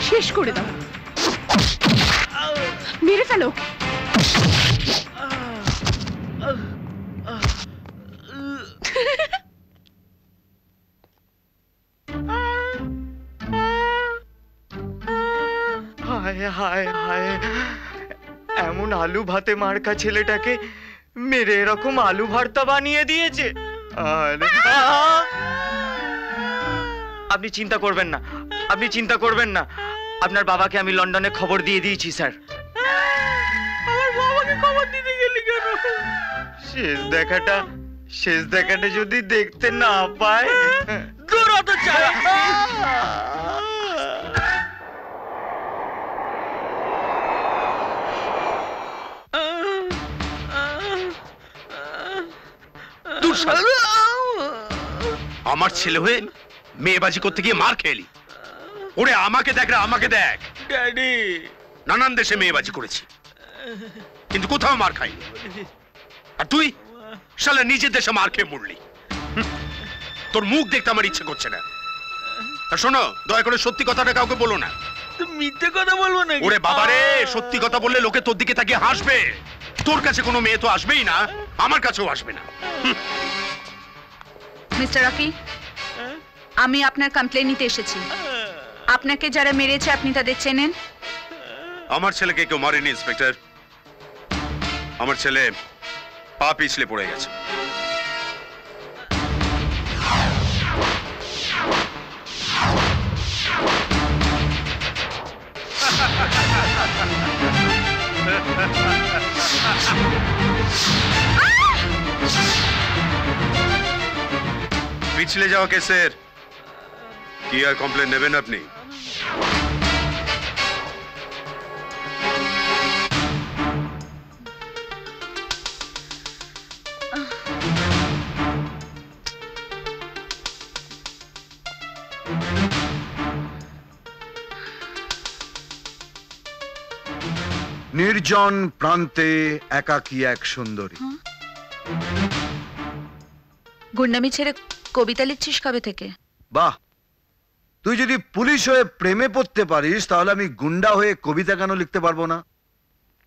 শেষ করে দাও, মেরে ফেলো। হায় হায় হায়, এমন আলু ভাতে মার্কা ছেলেটাকে মেরে এরকম আলু ভর্তা বানিয়ে দিয়েছে। আপনি চিন্তা করবেন না, আপনি চিন্তা করবেন না, আপনার বাবাকে আমি লন্ডনে খবর দিয়ে দিয়েছি স্যার। আমার বাবাকে খবর দিতে গেলি কেন? শেষ দেখাটা যদি দেখতে না পায়। দূর তো চাই। আমার ছেলে হয়ে মেয়েবাজি করতে গিয়ে মার খেলি। ওরে আমাকে দেখ রে, আমাকে দেখ। ড্যাডি, নানান দেশে মেয়েবাজি করেছি কিন্তু কোথাও মার খাইনি। আর তুই শালা নিজের দেশে মার খেয়ে মরলি। তোর মুখ দেখতে আমার ইচ্ছে করছে না। আর শোনো, দয়া করে সত্যি কথাটা কাউকে বলো না। তুমি মিথ্যে কথা বলবো না? ওরে বাবারে, সত্যি কথা বললে লোকে তোর দিকে তাকিয়ে হাসবে। তোর কাছে কোনো মেয়ে তো আসবেই না, আমার কাছেও আসবে না। মিস্টার রকি, আমি আপনার কমপ্লেন নিতে এসেছি। আপনাকে যারা মেরেছে আপনি তাদের চেনেন? আমার ছেলেকে কেউ মারেনি ইন্সপেক্টর। আমার ছেলে পা পিছলে পড়ে গেছে। পিছলে যাওয়া কেসের কি আর কমপ্লেন নেবেন আপনি? নির্জন প্রান্তে একাকী এক সুন্দরী। গুন্ডামি ছেড়ে কবিতা লিখছিস কবে থেকে? বাহ, তুই যদি পুলিশ হয়ে প্রেমে পড়তে পারিস তাহলে আমি গুন্ডা হয়ে কবিতা কেন লিখতে পারবো না?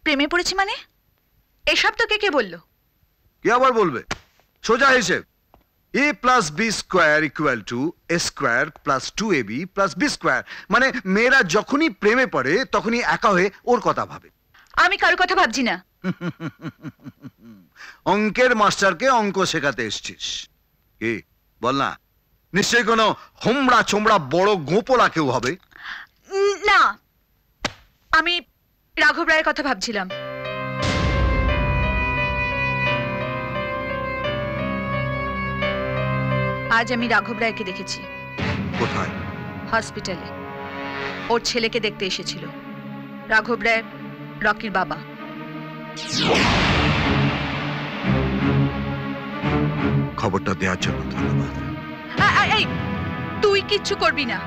প্রেমে পড়েছি মানে? এসব তোকে কে বললো? কে আবার বলবে? সোজা হিসেব, a plus b square equal to a square plus 2ab plus b square। মানে মেয়েরা যখনই প্রেমে পড়ে তখনই একা হয়ে ওর কথা ভাবে। আমি কারোর কথা ভাবছি না। অঙ্কের মাস্টারকে অঙ্ক শেখাতে এসছিস? কি বল না, নিশ্চয়ই কোনো হোমড়া চোমড়া বড় গোপলা কেউ হবে। না, আমি রাঘব রায়ের কথা ভাবছিলাম। আজ আমি রাঘব রায়কে দেখেছি। কোথায়? হসপিটালে। ওর ছেলেকে দেখতে এসেছিল। রাঘব রায় রকির বাবা। খবরটা দেওয়ার জন্য ধন্যবাদ। এই, তুই কিচ্ছু করবি না।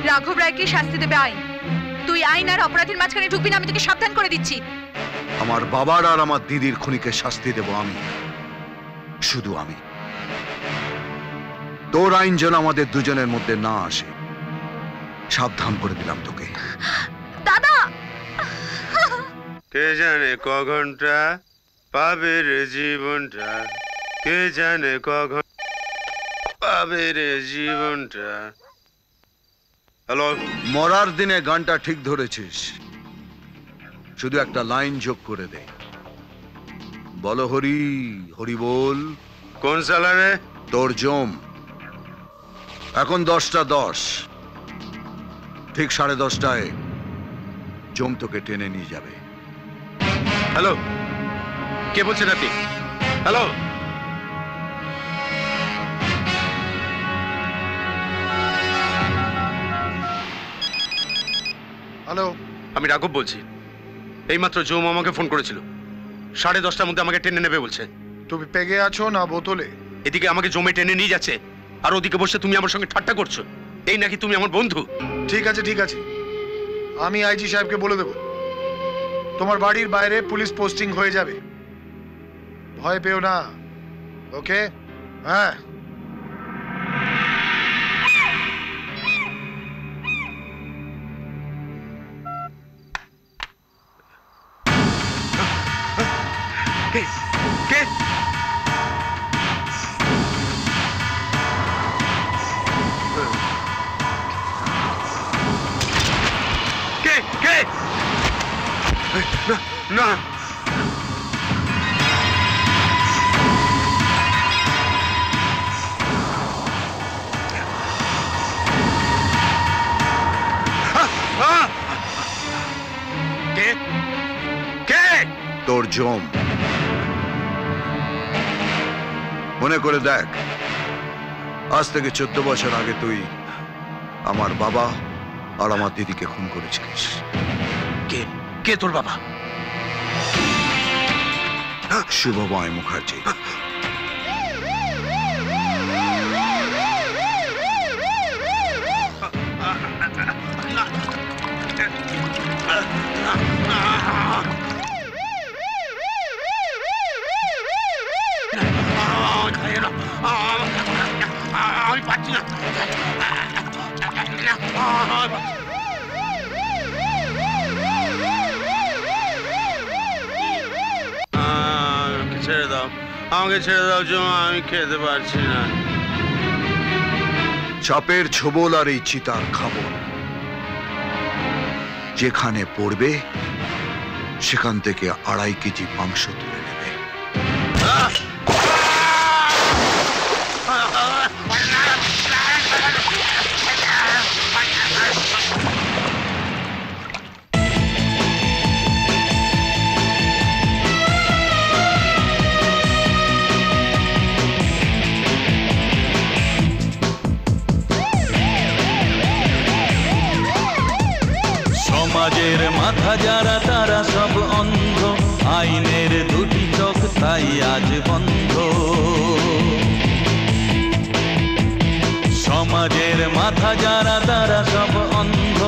রাঘব রায়কে শাস্তি দেবে আইন। তুই আইন আর অপরাধের মাঝখানে ঢুকবি না, আমি তোকে সাবধান করে দিচ্ছি। আমার বাবার আর আমার দিদির খুনিকে শাস্তি দেব আমি, শুধু আমি। তোর আইন যেন আমাদের দুজনের মধ্যে না আসে, সাবধান করে দিলাম তোকে। দাদা, কে জানে ক ঘন্টা পাবে রে জীবনটা, কে জানে ক ঘন্টা পাবে রে জীবনটা। হ্যালো, মরার দিনে গানটা ঠিক ধরেছিস, শুধু একটা লাইন যোগ করে দে। বলো হরি হরি বল। কোন সালারে? তোর জম। এখন 10টা 10, ঠিক 10:30টায় জম তোকে টেনে নিয়ে যাবে। হ্যালো, কে বলছেন আপনি? হ্যালো, হ্যালো, আমি রাঘব বলছি। এইমাত্র জৌম আমাকে ফোন করেছিল, 10:30টার মধ্যে আমাকে টেনে নেবে বলছে। তুমি পেগে আছো না বোতলে? এদিকে আমাকে জমে টেনে নিয়ে যাচ্ছে, আর ওদিকে বসে তুমি আমার সঙ্গে ঠাট্টা করছো। এই নাকি তুমি আমার বন্ধু? ঠিক আছে ঠিক আছে, আমি আইজি সাহেবকে বলে দেব তোমার বাড়ির বাইরে পুলিশ পোস্টিং হয়ে যাবে, ভয় পেও না। ওকে? হ্যাঁ। কে কে কে কে? না না, কে কে? তোর জম। মনে করে দেখ, আজ থেকে 14 বছর আগে তুই আমার বাবা আর আমার দিদিকে খুন করেছিলিস। কে কে তোর বাবা? শুভময় মুখার্জি। আমি পাচ্ছি না। ছেড়ে দাও, আমাকে ছেড়ে দাও জমা, আমি খেতে পারছি না। চাপের ছোবল আর এই চিতার খাবল যেখানে পড়বে সেখান থেকে 2.5 কেজি মাংস তুলে নেবে। সমাজের মাথা যারা তারা সব অন্ধ, আইনের দুটি চোখ তাই আজ বন্ধ। সমাজের মাথা যারা তারা সব অন্ধ,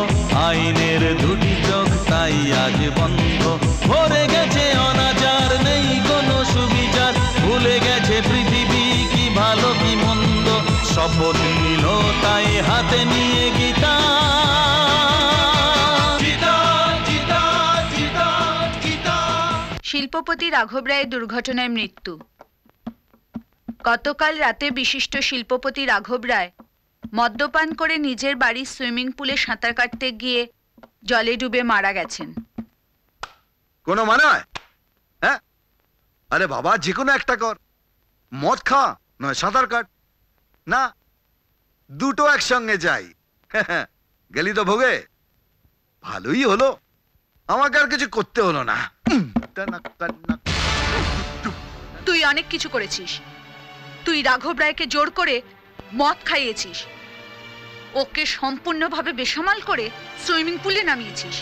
আইনের দুটি চোখ তাই আজ বন্ধ। ভরে গেছে অনাচার, নেই কোনো সুবিচার, ভুলে গেছে পৃথিবী কি ভালো কি মন্দ। শপথ নিল তাই হাতে নিয়ে গীতা। শিল্পপতি রাঘব রায়ের দুর্ঘটনায় মৃত্যু। গতকাল রাতে বিশিষ্ট শিল্পপতি রাঘব রায় মদ্যপান করে নিজের বাড়ির সুইমিং পুলে সাঁতার কাটতে গিয়ে জলে ডুবে মারা গেছেন। কোনো মানে হয়? হ্যাঁ, আরে বাবা, যে কোনো একটা কর, মদ খা নয় সাঁতার কাট। না, দুটো একসঙ্গে যাই। গেলি তো ভোগে, ভালোই হলো, আমাকে আর কিছু করতে হলো না। তুই অনেক কিছু করেছিস। তুই রাঘব রায়কে জোর করে মদ খাইয়েছিস, ওকে সম্পূর্ণভাবে বেসামাল করে সুইমিং পুলে নামিয়েছিস,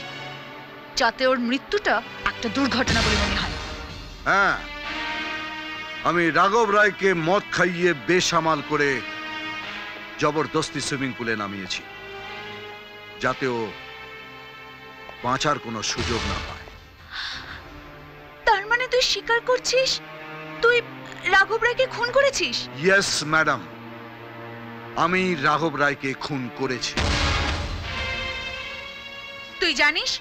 যাতে ওর মৃত্যুটা একটা দুর্ঘটনা বলে মনে হয়। হ্যাঁ, আমি রাঘব রায়কে মদ খাইয়ে বেসামাল করে জবরদস্তি সুইমিং পুলে নামিয়েছি, যাতে ও বাঁচার কোনো সুযোগ না পায়। তার মানে তুই স্বীকার করছিস তুই রাঘব রায়কে খুন করেছিস? ইয়েস ম্যাডাম, আমি রাঘব রায়কে খুন করেছি। তুই জানিস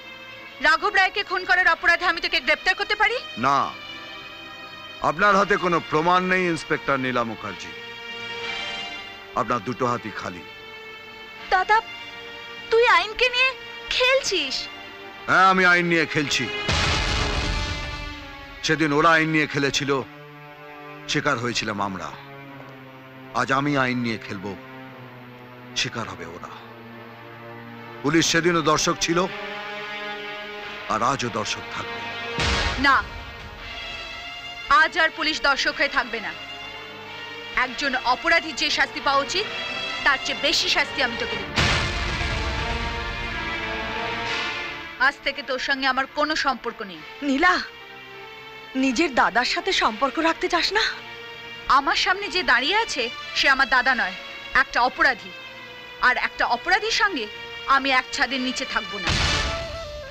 রাঘব রায়কে খুন করার অপরাধে আমি তোকে গ্রেপ্তার করতে পারি? না, আপনার হাতে কোনো প্রমাণ নেই ইন্সপেক্টর নীলা মুখার্জি, আপনার দুটো হাতই খালি। দাদা, তুই আইনকে নিয়ে খেলছিস? হ্যাঁ, আমি আইন নিয়ে খেলছি। সেদিন ওরা আইন নিয়ে খেলেছিল, শিকার হয়েছিলাম আমরা। আজ আমি আইন নিয়ে খেলবো, শিকার হবে ওরা। পুলিশ সেদিনও দর্শক ছিল, আর আজও দর্শক থাকবে। না, আজ আর পুলিশ দর্শক হয়ে থাকবে না। একজন অপরাধী যে শাস্তি পাওয়া উচিত তার চেয়ে বেশি শাস্তি আমি তোকে দেব। আজ থেকে তোর সঙ্গে আমার কোনো সম্পর্ক নেই। নীলা, নিজের দাদার সাথে সম্পর্ক রাখতে চাস না? আমার সামনে যে দাঁড়িয়ে আছে সে আমার দাদা নয়, একটা অপরাধী। আর একটা অপরাধীর সঙ্গে আমি এক ছাদের নিচে থাকবো না।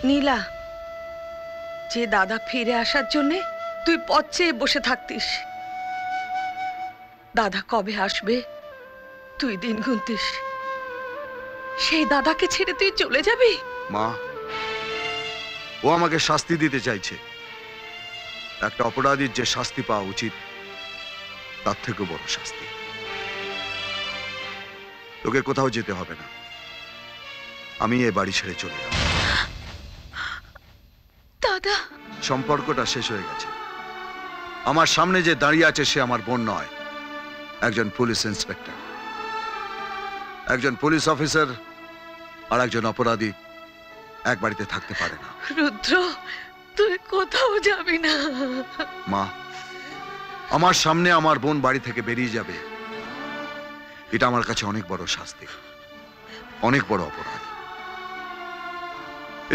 নীলা, যে দাদা ফিরে আসার জন্য তুই পথ চেয়ে বসে থাকতিস, দাদা কবে আসবে তুই দিন গুনতিস, সেই দাদাকে ছেড়ে তুই চলে যাবি? মা, ও আমাকে শাস্তি দিতে চাইছে। একটা অপরাধীর যে শাস্তি পাওয়া উচিত তার থেকে বড় শাস্তি। তোকে কোথাও যেতে হবে না, আমি এ বাড়ি ছেড়ে চলে যাব। দাদা, সম্পর্কটা শেষ হয়ে গেছে। আমার সামনে যে দাঁড়িয়ে আছে সে আমার বোন নয়, একজন পুলিশ ইন্সপেক্টর। একজন পুলিশ অফিসার আর একজন অপরাধী এক বাড়িতে থাকতে পারে না। রুদ্র, তুই কোথাও যাবি না। মা, আমার সামনে আমার বোন বাড়ি থেকে বেরিয়ে যাবে, এটা আমার কাছে অনেক বড় শাস্তি, অনেক বড় অপরাধ।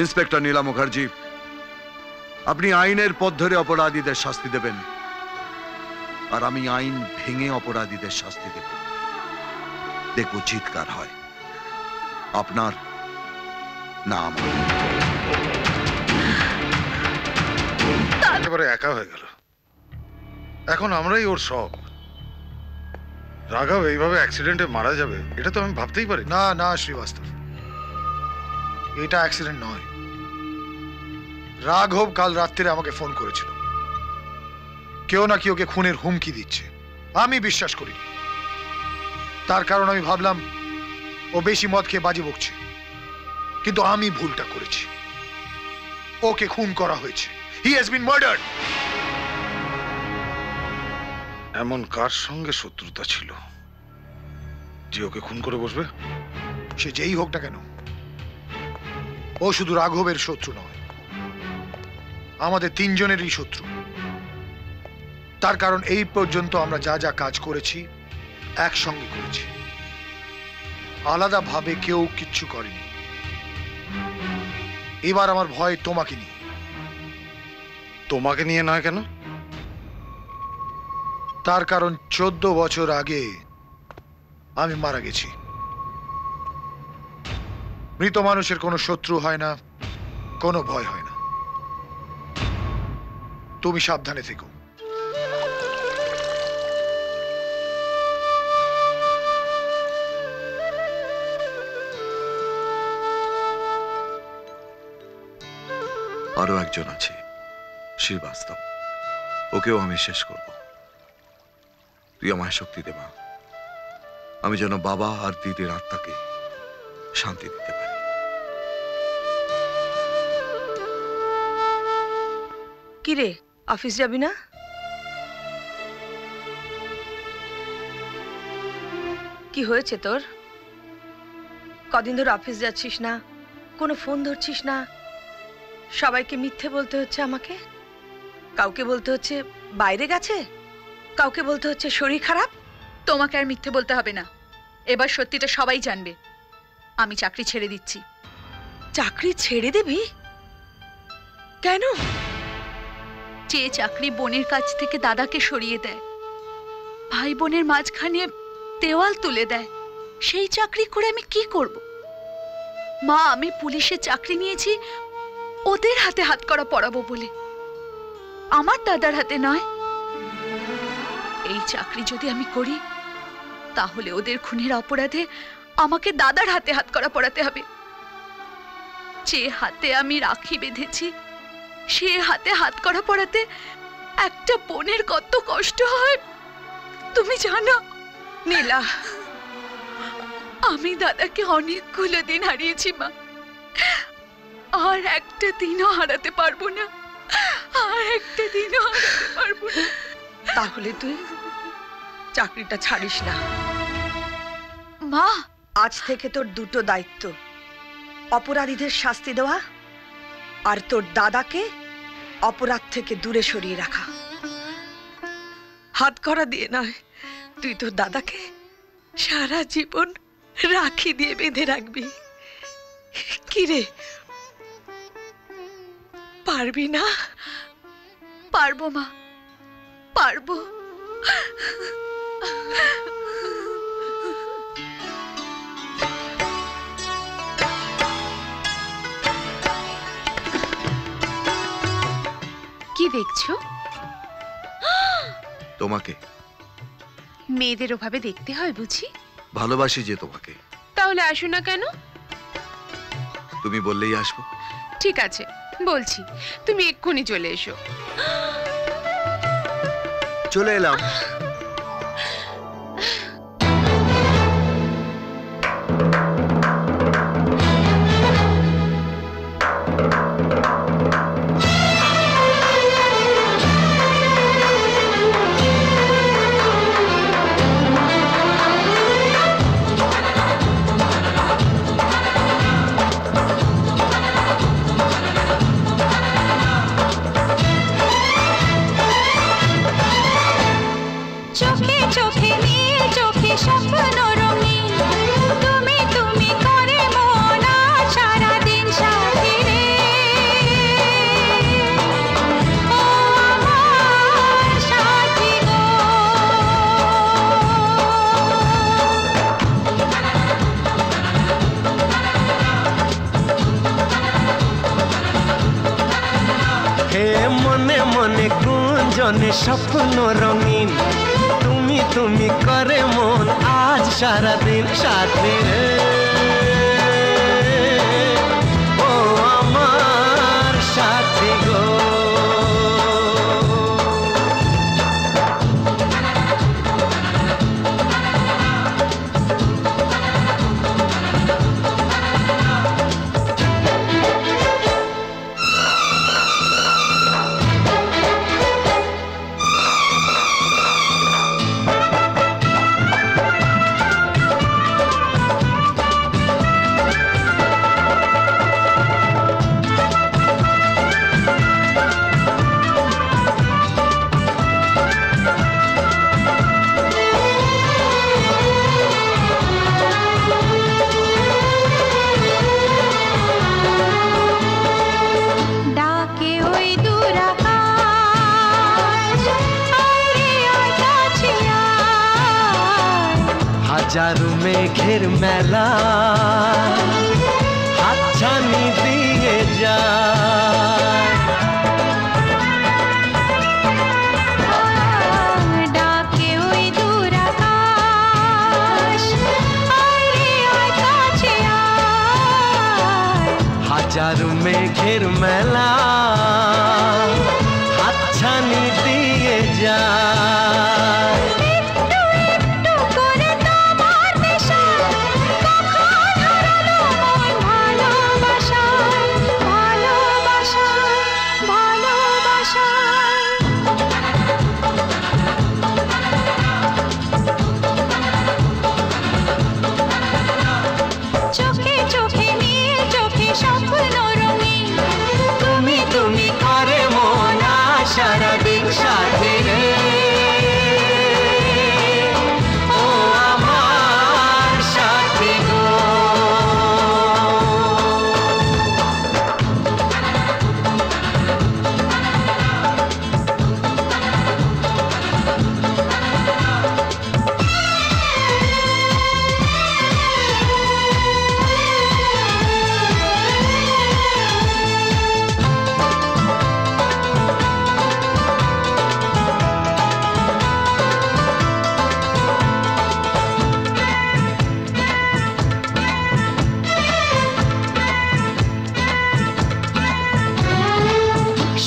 ইন্সপেক্টর নীলা মুখার্জি, আপনি আইনের পথ ধরে অপরাধীদের শাস্তি দেবেন, আর আমি আইন ভেঙে অপরাধীদের শাস্তি দেব। দেখব চিৎকার হয়, আপনার না আমার। একেবারে একা হয়ে গেল। এখন আমরাই ওর সব। রাঘব এইভাবে অ্যাক্সিডেন্টে মারা যাবে এটা তো আমি ভাবতেই পারি না। না শ্রীবাস্তব, এটা অ্যাক্সিডেন্ট নয়। রাঘব কাল রাত্রিরে আমাকে ফোন করেছিল, কেউ নাকি ওকে খুনের হুমকি দিচ্ছে। আমি বিশ্বাস করি, তার কারণ আমি ভাবলাম ও বেশি মদ খেয়ে বাজি বকছে। কিন্তু আমি ভুলটা করেছি, ওকে খুন করা হয়েছে। He has been murdered. এমন কার সঙ্গে শত্রুতা ছিল যে ওকে খুন করে বসবে? সে যেই হোক না কেন, ও শুধু রাঘবের শত্রু নয়, আমাদের তিনজনেরই শত্রু। তার কারণ এই পর্যন্ত আমরা যা যা কাজ করেছি একসঙ্গে করেছি, আলাদা ভাবে কেউ কিচ্ছু করেনি। এবার আমার ভয় তোমাকে নিয়ে। তোমাকে নিয়ে নয় কেন? তার কারণ 14 বছর আগে আমি মারা গেছি। মৃত মানুষের কোনো শত্রু হয় না, কোনো ভয় হয় না। তুমি সাবধানে থেকো। আরো একজন আছে, শ্রীবাস্তব, ওকেও আমি শেষ করব। তুই আমায় শক্তি দে মা, আমি যেন বাবা আর দিদির আত্মাকে শান্তি দিতে পারি। কি রে, অফিস যাবি না? কি হয়েছে তোর? কদিন ধরে অফিস যাচ্ছিস না, কোনো ফোন ধরছিস না। সবাইকে মিথ্যে বলতে হচ্ছে আমাকে, কাউকে বলতে হচ্ছে বাইরে গেছে, কাউকে বলতে হচ্ছে শরীর খারাপ। তোমাকে আর মিথ্যে বলতে হবে না, এবার সত্যিটা সবাই জানবে। আমি চাকরি ছেড়ে দিচ্ছি। চাকরি ছেড়ে দিবি কেন? যে চাকরি বোনের কাছ থেকে দাদাকে সরিয়ে দেয়, ভাই বোনের মাঝখানে দেওয়াল তুলে দেয়, সেই চাকরি করে আমি কি করব? মা, আমি পুলিশে চাকরি নিয়েছি ওদের হাতে হাত করা পড়াবো বলে, আমার দাদার হাতে নয়। এই চাকরি যদি আমি করি তাহলে ওদের খুনের অপরাধে আমাকে দাদার হাতে হাত করা পড়াতে হবে। যে হাতে আমি রাখি বেঁধেছি সে হাতে হাত করা পড়াতে একটা বোনের কত কষ্ট হয় তুমি জানো? নীলা, আমি দাদাকে অনেকগুলো দিন হারিয়েছি মা, আর একটা দিনও হারাতে পারবো না, আর একটা দিনও হারাতে পারবো না। তাহলে তুই চাকরিটা ছাড়িস না। মা, আজ থেকে তোর দুটো দায়িত্ব, অপরাধীদের শাস্তি দেওয়া আর তোর দাদাকে অপরাধ থেকে দূরে সরিয়ে রাখা। হাত করা দিয়ে নয়, তুই তোর দাদাকে সারা জীবন রাখি দিয়ে বেঁধে রাখবি। কি রে, পারবি না? পারবো মা, পারবো। কি দেখছো? তোমাকে। মেয়েদের ওভাবে দেখতে হয় বুঝি? ভালোবাসি যে তোমাকে। তাহলে আসো না কেন? তুমি বললেই আসবো। ঠিক আছে, বলছি, তুমি এক্ষুনি চলে এসো। চলে এলাম। স্বপ্ন রঙিন তুমি তুমি করে মন আজ সারা দিন সাথে রে ও আমার সাথী গো হাজারো মেঘের মেলা হাতছানি দিয়ে যায় ডাকে ওই দূর আকাশ কাছে হাজারো মেঘের মেলা হাতছানি দিয়ে যায় সারা দিন সাথে রে ও আমার সাথী গো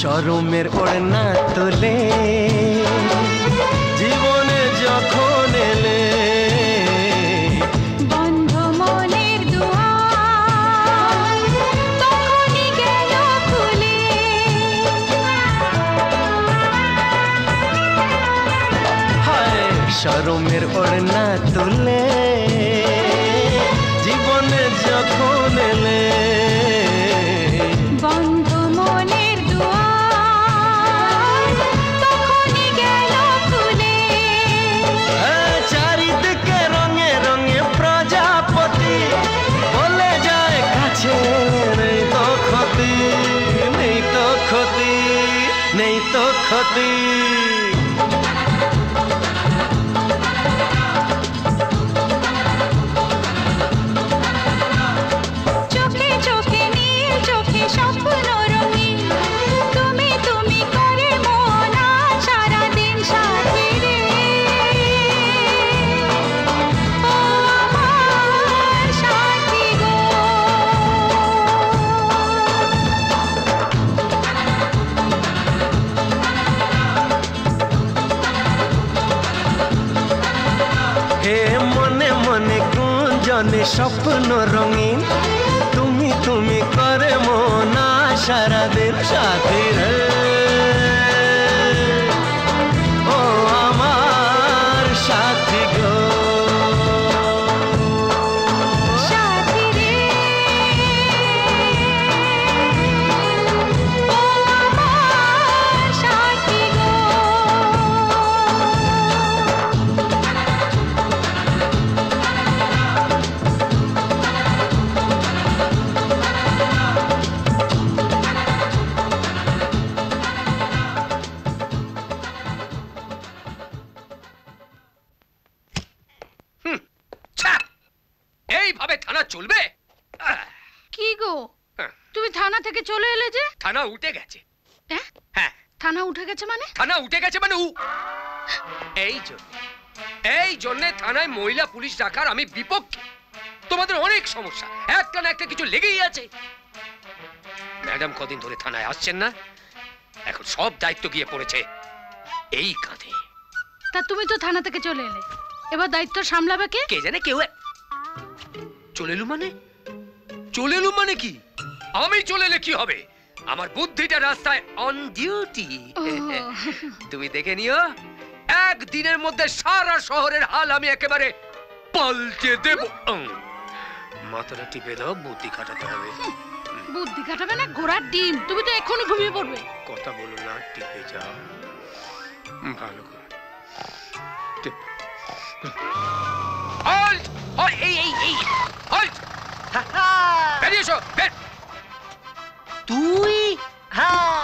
শরমের ওড়না তোলে জীবনে যখন এলে বন্ধ মনের দুয়ার তখনই গেল খুলে হায় শরমের ওড়না তোলে জীবনে যখন এলে বন্ধ মনের দুয়ার তখনই গেল খুলে চারিদিকে রঙে রঙে প্রজাপতি বলে যায় কাছে নেই তো ক্ষতি নেই তো ক্ষতি ক্ষতি। চোখে চোখে নীল চোখে স্বপ্ন রঙিন তুমি তুমি করে মন আজ সারাদিন সাথী রে ও আমার সাথী গো হে মনে মনে গুঞ্জনে স্বপ্ন রঙিন তুমি তুমি করে মন আজ সারাদিন সাথী রে ও আমার সাথী গো। সাথী রে ও আমার সাথী গো এইভাবে থানা চলবে? কি গো তুমি থানা থেকে চলে এলে যে? থানা উঠে গেছে। হ্যাঁ? হ্যাঁ, থানা উঠে গেছে মানে? থানা উঠে গেছে মানে এই জন্যে থানায় মহিলা পুলিশ রাখার আমি বিপক্ষে। তোমাদের অনেক সমস্যা, একটা না একটা কিছু লেগেই আছে। ম্যাডাম কদিন ধরে থানায় আসছেন না, এখন সব দায়িত্ব গিয়ে পড়েছে এই কাঁধে। তা তুমি তো থানা থেকে চলে এলে, এবার দায়িত্ব সামলাবে কে? কে জানে কেউ চলে এলুম মানে কি? আমি চলে এলে কি হবে? আমার বুদ্ধিটা রাস্তায় অন ডিউটি। তুমি দেখে নিও, একদিনের মধ্যে সারা শহরের হাল আমি একেবারে পাল্টে দেব। মাথাটা টিপে দাও, বুদ্ধি খাটাতে হবে। বুদ্ধি কাটাবে না ঘোড়ার ডিম, তুমি তো এক্ষুনি ঘুমিয়ে পড়বে। কথা বলো না, টিপে যাও ভালো করে। বেরিয়ে এসো। তুই? হ্যাঁ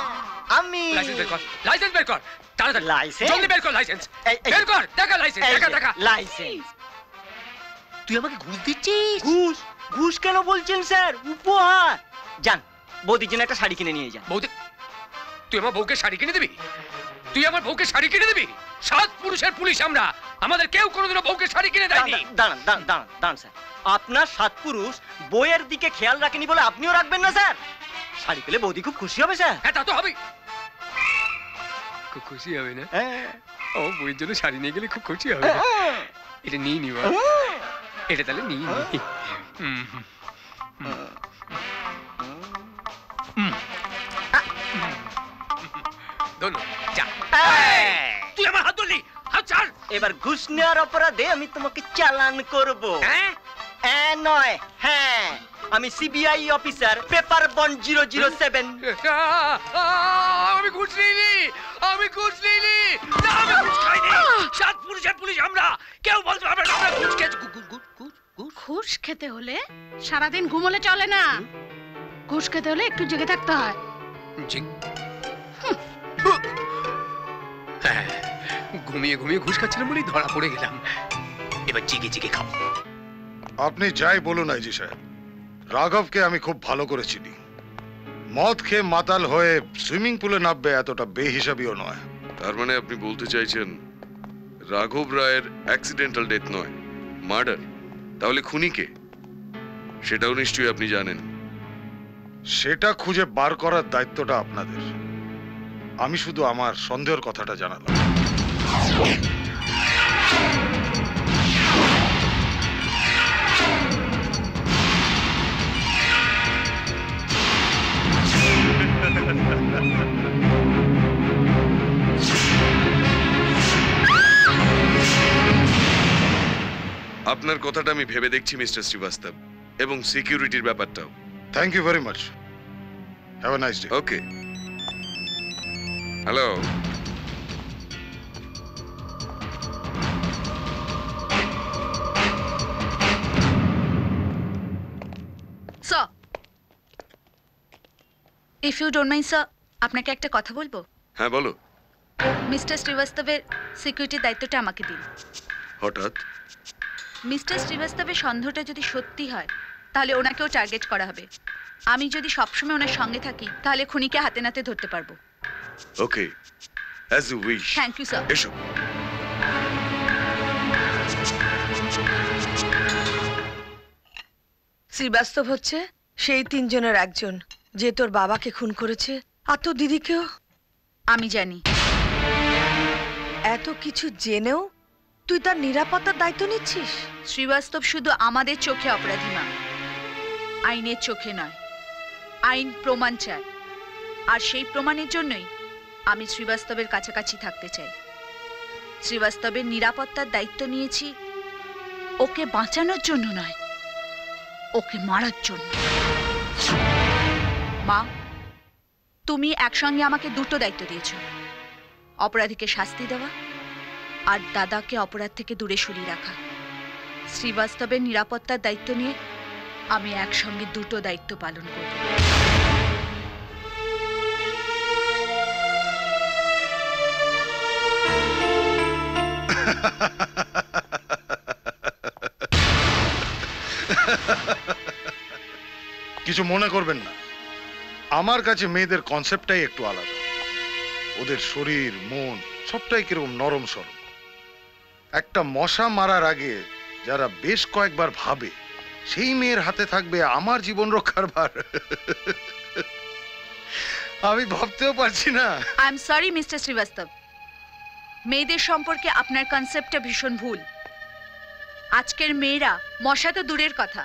আমি। লাইসেন্স বের কর তাড়াতাড়ি। লাইসেন্স? জলদি বের কর লাইসেন্স। এই, এই। বের কর, দেখা লাইসেন্স, দেখা। লাইসেন্স? তুই আমাকে ঘুষ দিচ্ছিস? ঘুষ? ঘুষ কেন বলছেন স্যার? উপহার। যান বৌদির জন্য একটা শাড়ি কিনে নিয়ে যান। বৌদি? তুই আমার বউকে শাড়ি কিনে দিবি? তুই আমার বউকে শাড়ি কিনে দিবি? 7 পুরুষের পুলিশ আমরা, আমাদের কেউ কোনোদিনও বউকে শাড়ি কিনে দেয়নি। দাঁড়ান স্যার, আপনার 7 পুরুষ বইয়ের দিকে খেয়াল রাখেনি বলে আপনিও রাখবেন না স্যার? শাড়ি পেলে বৌদি খুব খুশি হবে স্যার। হ্যাঁ তা তো হবে, খুব খুশি হবে না? ও বইয়ের জন্য শাড়ি নিয়ে গেলে খুব খুশি হবে। এটা নিয়ে নিবা, এটা তাহলে নিয়ে নি। তুই আমার হাত ধরলি, হাত ছাড়। এবার ঘুষ নেওয়ার অপরাধে আমি তোমাকে চালান করব। নয়, হ্যাঁ, আমি সিবিআই অফিসার, পেপার বন্ড 007। আমি ঘুষ নিইনি, আমি ঘুষ নিইনি, আমি ঘুষ খাইনি। 7 পুরুষের পুলিশ আমরা, কেউ বলতে পারবে না আমরা ঘুষ খেয়েছি। ঘুষ খেতে হলে সারাদিন ঘুমোলে চলে না, ঘুষ খেতে হলে একটু জেগে থাকতে হয়। ঘুমিয়ে ঘুমিয়ে ঘুষ খাচ্ছিলাম বলেই ধরা পড়ে গেলাম, এবার জিগে জিগে খাবো। আপনি যাই বলুন আইজি সাহেব, রাঘবকে আমি খুব ভালো করে চিনি। মদ খেয়ে মাতাল হয়ে সুইমিং পুলে নামবে এতটা বেহিসাবিও নয়। তার মানে আপনি বলতে চাইছেন রাঘব রায়ের অ্যাক্সিডেন্টাল ডেথ নয়, মার্ডার? তাহলে খুনি কে? সেটাও নিশ্চয়ই আপনি জানেন। সেটা খুঁজে বার করার দায়িত্বটা আপনাদের। আমি শুধু আমার সন্দেহের কথাটা জানালাম। আপনার কথাটা আমি ভেবে দেখছি মিস্টার শ্রীবাস্তব, এবং সিকিউরিটির ব্যাপারটাও। Thank you very much. Have a nice day. Okay. Hello. Sir, if you don't mind sir, আপনাকে একটা কথা বলবো। হ্যাঁ বলো। মিস্টার শ্রীবাস্তবের সিকিউরিটির দায়িত্বটা আমাকে দিন। হঠাৎ? মিস্টার শ্রীবাস্তবের সন্দেহটা যদি সত্যি হয় তাহলে ওনাকেও টার্গেট করা হবে। আমি যদি সবসময় ওনার সঙ্গে থাকি তাহলে খুনিকে হাতে নাতে ধরতে পারবো। Okay, as you wish. Thank you sir. এসো। শ্রীবাস্তব হচ্ছে সেই তিনজনের একজন যে তোর বাবাকে খুন করেছে, আর তোর দিদিকেও। আমি জানি। এত কিছু জেনেও তুই তার নিরাপত্তার দায়িত্ব নিচ্ছিস? শ্রীবাস্তব শুধু আমাদের চোখে অপরাধী না, আইনের চোখে নয়। আইন প্রমাণ চায়, আর সেই প্রমাণের জন্যই আমি শ্রীবাস্তবের কাছাকাছি থাকতে চাই। শ্রীবাস্তবের নিরাপত্তার দায়িত্ব নিয়েছি ওকে বাঁচানোর জন্য নয়, ওকে মারার জন্য। মা, তুমি একসঙ্গে আমাকে দুটো দায়িত্ব দিয়েছো, অপরাধীকে শাস্তি দেওয়া আর দাদাকে অপরাধ থেকে দূরে সরিয়ে রাখা। শ্রীবাস্তবের নিরাপত্তার দায়িত্ব নিয়ে আমি একসঙ্গে দুটো দায়িত্ব পালন করব। কিছু মনে করবেন না, আমার কাছে মেয়েদের কনসেপ্টটাই একটু আলাদা। ওদের শরীর মন সবটাই কিরকম নরম সরম। একটা মশা মারার আগে যারা বেশ কয়েকবার ভাবে সেই মেয়ের হাতে থাকবে আমার জীবন রক্ষার ভার, আমি ভাবতেও পারছি না। I am sorry mister Srivastava, মেয়েদের সম্পর্কে আপনার কনসেপ্টটা ভীষণ ভুল। আজকের মেয়েরা মশা তো দূরের কথা,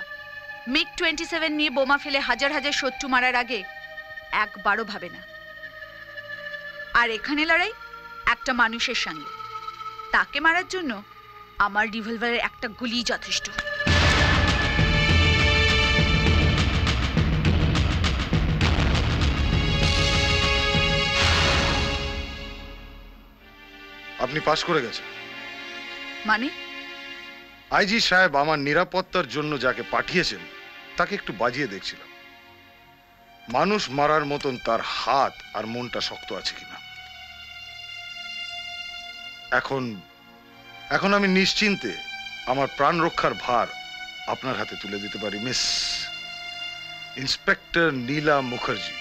মিগ 27 নিয়ে বোমা ফেলে হাজার হাজার শত্রু মারার আগে একবারও ভাবে না। আর এখানে লড়াই একটা মানুষের সঙ্গে, তাকে মারার জন্য আমার রিভলভারের একটা গুলি যথেষ্ট। আপনি পাশ করে গেছেন মানে? আইজি সাহেব আমার নিরাপত্তার জন্য যাকে পাঠিয়েছেন তাকে একটু বাজিয়ে দেখছিলাম, মানুষ মারার মতন তার হাত আর মনটা শক্ত আছে কিনা। এখন আমি নিশ্চিন্তে আমার প্রাণ রক্ষার ভার আপনার হাতে তুলে দিতে পারি, মিস ইন্সপেক্টর নীলা মুখার্জি।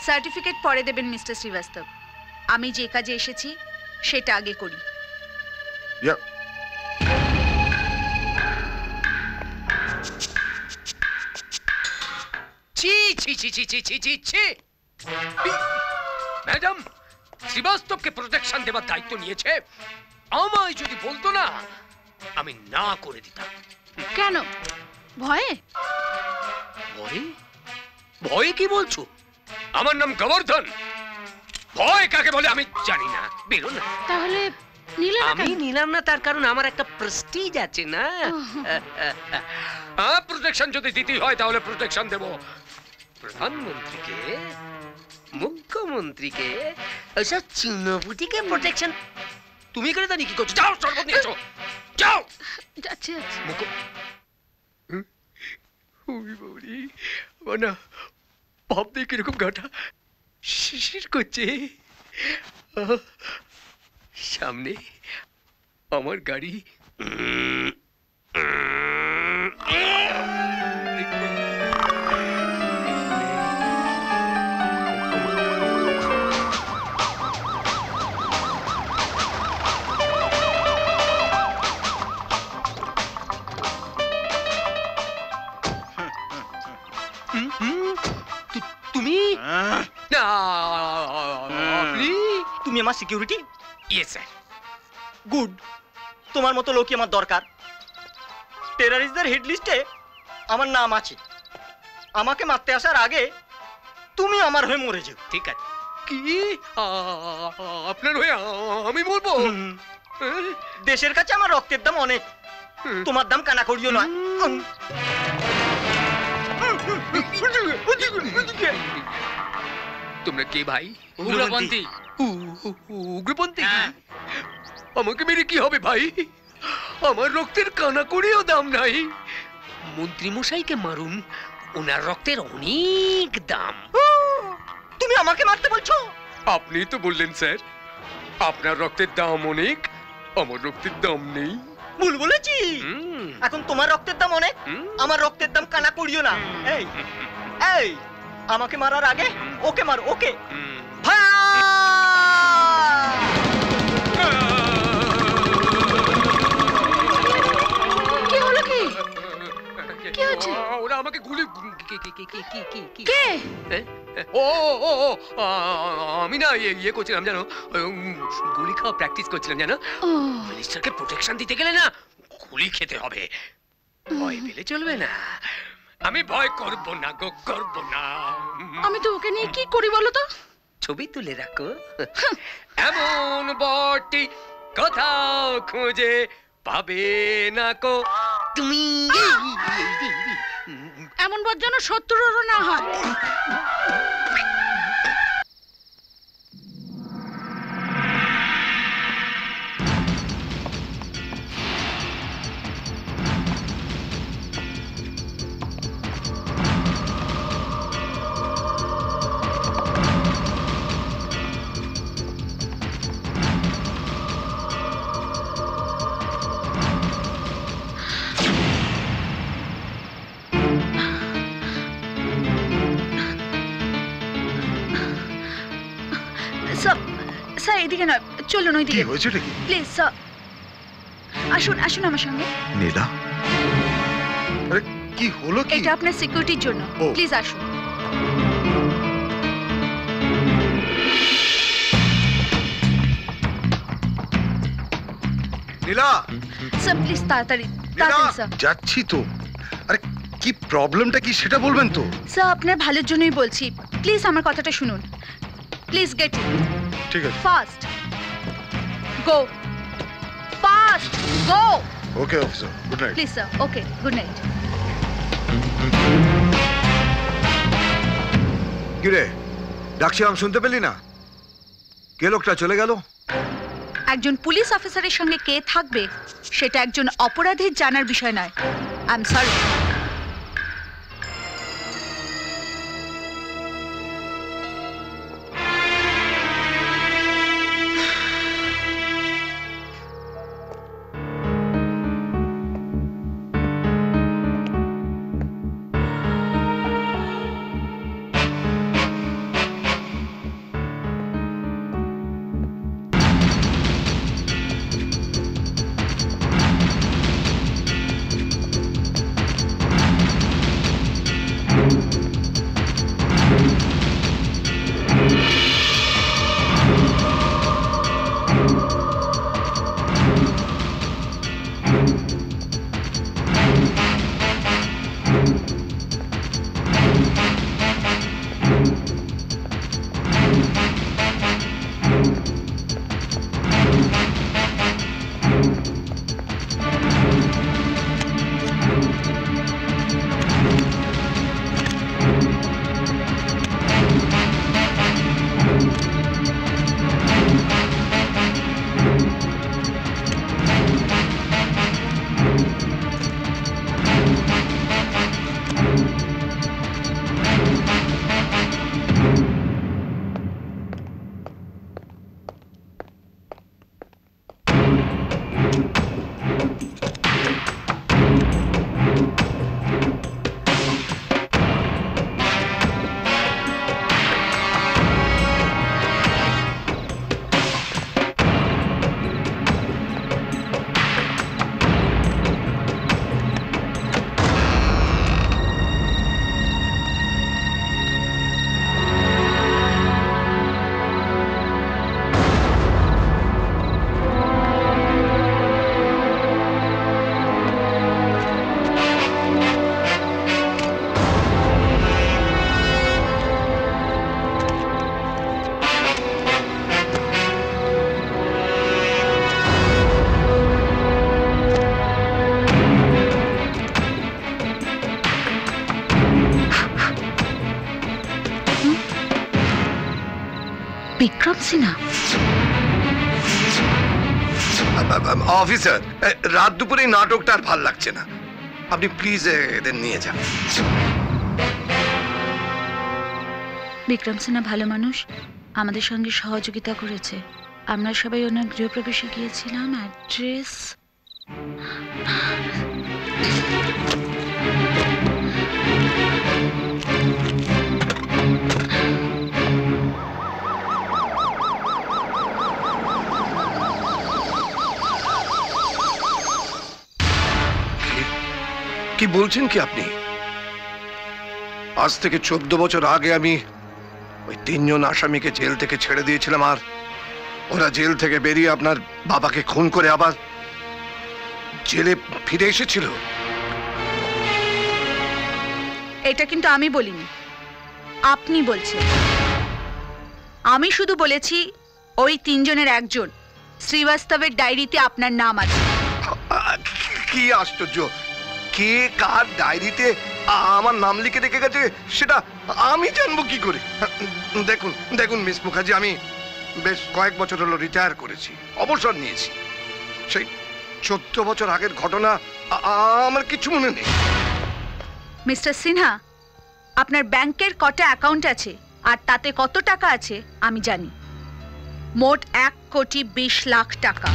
সার্টিফিকেট পরে দেবেন মিস্টার শ্রীবাস্তব, আমি যে কাজে এসেছি সেটা আগে করি। ছি ছি ছি ছি ছি ছি ছি ছি। ম্যাডাম, শ্রীবাস্তবকে প্রোটেকশন দেবার দায়িত্ব নিয়েছে, আমায় যদি বলতো না আমি না করে দিতাম। কেন? ভয়ে? ভয়ে? ভয়ে কি বলছো? আমার নাম গোবর্ধন, ভয় কাকে বলে আমি জানি না। বেরো না। তাহলে আমি নিলাম না তার কারণ আমার একটা প্রেস্টিজ আছে না। প্রোটেকশন যদি দিতেই হয় তাহলে প্রোটেকশন দেব। প্রধানমন্ত্রীকে, মুখ্যমন্ত্রীকে, ওইসব চুনোপুটিকে প্রোটেকশন তুমি করে দাঁড়িয়ে কি করছো? যাও, শরবত নিয়ে এসো, যাও। যাচ্ছি যাচ্ছি। না ভাবতে কিরকম গাটা শিশির করছে। সামনে আমার গাড়ি, তুমি তুমি আমার সিকিউরিটি? Yes sir. গুড, তোমার মতো লোকই আমার দরকার। টেররিস্টদের হিট লিস্টে আমার নাম আছে। আমাকে মারতে আসার আগে তুমি আমার হয়ে মরে যাও। ঠিক আছে। কি আপনার হয়ে আমি বলবো? দেশের কাছে আমার রক্তের দাম অনেক, তোমার দাম কানা করিও নয়। তোমরা কে ভাই? উগ্রপন্থী। উগ্রপন্থী? আমাকে মেরে কি হবে ভাই? আমার রক্তের কানা করেও দাম নাই। মন্ত্রী মশাইকে মারুন, ওনার রক্তের অনেক দাম। তুমি আমাকে মারতে বলছো? আপনি তো বললেন স্যার আপনার রক্তের দাম অনেক, আমার রক্তের দাম নেই। ভুল বলেছি। এখন তোমার রক্তের দাম অনেক, আমার রক্তের দাম কানা করিও না। এই এই আমাকে মারার আগে ওকে মার, ওকে। কি হলো? কি কি হচ্ছে? ওরা আমাকে গুলি কে? ও ও ও আমি না ইয়ে করছিলাম জানো, গুলি খাওয়া প্র্যাকটিস করছিলাম জানো। মিনিস্টারকে প্রোটেকশন দিতে গেলে না গুলি খেতে হবে, ভয় পেলে চলবে না। আমি ভয় করব না গো, করব না। আমি তো ওকে নিয়ে কি করি বলো তো? ছবি তুলে রাখো, এমন বটি কোথাও খুঁজে পাবে না কো তুমি। এমন বর যেন 70-রও না হয়। স্যার এদিকে নয়, চলুন ওইদিকে। কি হয়েছে নাকি? প্লিজ স্যার আসুন, আসুন আমার সঙ্গে। নীলা, আরে কি হলো? কি এটা আপনার সিকিউরিটির জন্য, প্লিজ আসুন। নীলা, স্যার প্লিজ তাড়াতাড়ি তাড়াতাড়ি স্যার। যাচ্ছি তো। আরে কি প্রবলেমটা কি সেটা বলবেন তো? স্যার আপনার ভালোর জন্যই বলছি, প্লিজ আমার কথাটা শুনুন। Please get in. ঠিক আছে। Fast go, fast go. Okay officer, good night. Please sir. Okay, good night. কি রে, ডাকছিলাম শুনতে পেলি না? কে লোকটা চলে গেল? একজন পুলিশ অফিসারের সঙ্গে কে থাকবে সেটা একজন অপরাধীর জানার বিষয় নয়। I am sorry. Vikram Sinha. Officer, রাত দুপুরে এই নাটকটা আর ভাল লাগছে না, আপনি প্লিজ এদের নিয়ে যান। বিক্রম সিনহা ভালো মানুষ, আমাদের সঙ্গে সহযোগিতা করেছে। আমরা সবাই ওনার গৃহপ্রবেশে গিয়েছিলাম। অ্যাড্রেস কি বলছেন কি আপনি? আজ থেকে 14 বছর আগে আমি ওই 3 জন আসামিকে জেল থেকে ছেড়ে দিয়েছিলাম, আর ওরা জেল থেকে বেরিয়ে আপনার বাবাকে খুন করে আবার জেলে ফিরে এসেছিল। এটা কিন্তু আমি বলিনি, আপনি বলছেন। আমি শুধু বলেছি ওই 3 জনের একজন শ্রীবাস্তবের ডায়েরিতে আপনার নাম আছে। কি আশ্চর্য! কে কার ডায়েরিতে আমার নাম লিখে রেখে গেছে সেটা আমি জানবো কি করে? দেখুন দেখুন মিস মুখার্জি, আমি বেশ কয়েক বছর হলো রিটায়ার করেছি, অবসর নিয়েছি। সেই 14 বছর আগের ঘটনা আমার কিছু মনে নেই। মিস্টার সিনহা, আপনার ব্যাংকের কটা অ্যাকাউন্ট আছে আর তাতে কত টাকা আছে আমি জানি। মোট 1,20,00,000 টাকা।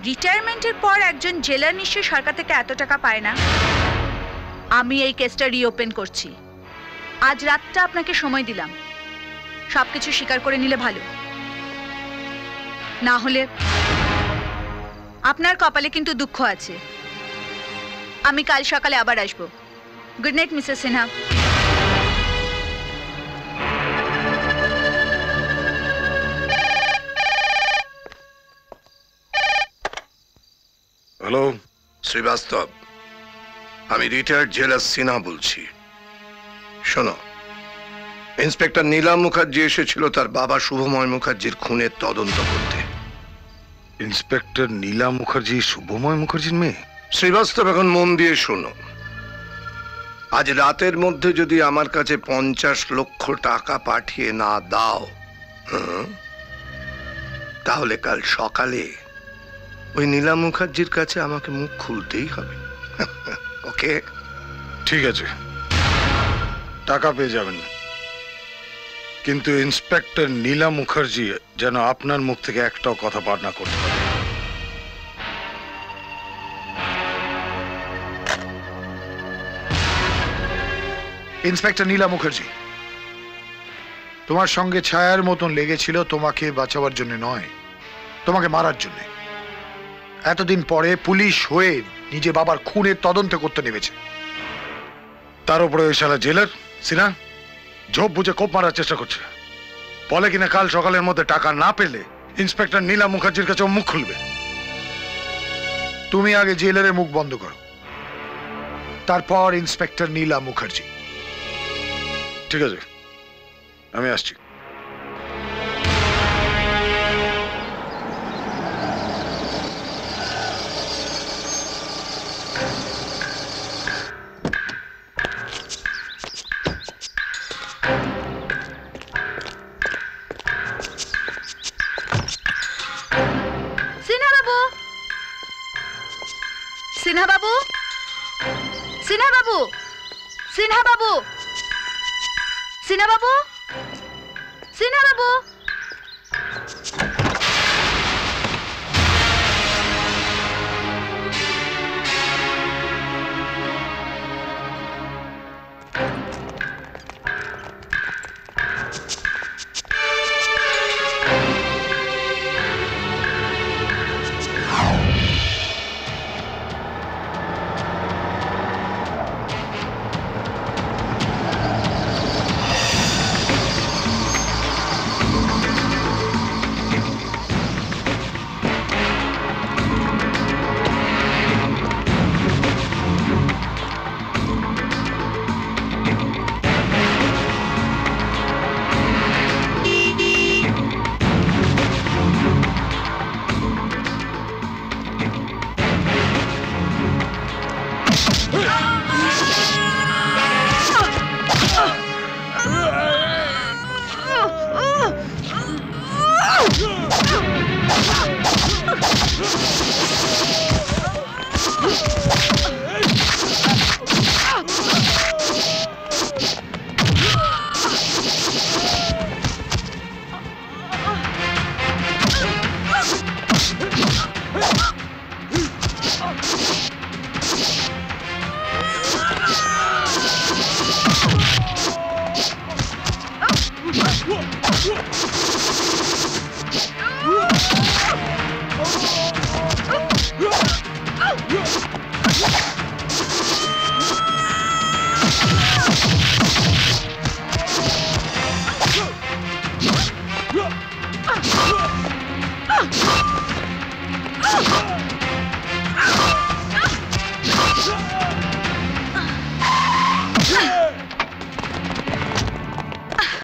রিটায়ারমেন্টের পর একজন জেলার নিশ্চয়ই সরকার থেকে এত টাকা পায় না। আমি এই কেসটা রিওপেন করছি। আজ রাতটা আপনাকে সময় দিলাম, সবকিছু স্বীকার করে নিলে ভালো, না হলে আপনার কপালে কিন্তু দুঃখ আছে। আমি কাল সকালে আবার আসবো। Good night Mrs Sinha. Hello Srivastava, আমি রিটায়ার্ড জেলার সিনহা বলছি। শোনো, ইন্সপেক্টর নীলাম মুখার্জি এসেছিল তার বাবা শুভময় মুখার্জির খুনের তদন্ত করতে। ইন্সপেক্টর নীলাম মুখার্জি শুভময় মুখার্জির মেয়ে? শ্রীবাস্তব, এখন মন দিয়ে শোনো। আজ রাতের মধ্যে যদি আমার কাছে 50 লক্ষ টাকা পাঠিয়ে না দাও, তাহলে কাল সকালে ওই নীলাম মুখার্জির কাছে আমাকে মুখ খুলতেই হবে। ওকে? ঠিক আছে, টাকা পেয়ে যাবেন, কিন্তু ইন্সপেক্টর নীলাম মুখার্জি যেন আপনার মুখ থেকে একটাও কথা বার না করতে পারে। ইন্সপেক্টর নীলাম মুখার্জি, তোমার সঙ্গে ছায়ার মতন লেগেছিল তোমাকে বাঁচাবার জন্য নয়, তোমাকে মারার জন্য। এতদিন পরে পুলিশ হয়ে নিজে বাবার খুনের তদন্ত করতে নেমেছে, তার উপরে ওই শালা জেলার সিনা ঝোপ বুঝে কোপ মারার চেষ্টা করছে। বলে কিনা কাল সকালের মধ্যে টাকা না পেলে ইন্সপেক্টর নীলাম মুখার্জির কাছে মুখ খুলবে। তুমি আগে জেলারের মুখ বন্ধ করো, তারপর ইন্সপেক্টর নীলাম মুখার্জি। ঠিক আছে, আমি আসছি। সিনহা বাবু, সিনহা বাবু, সিনহা বাবু, সিনহা বাবু, সিনহা বাবু।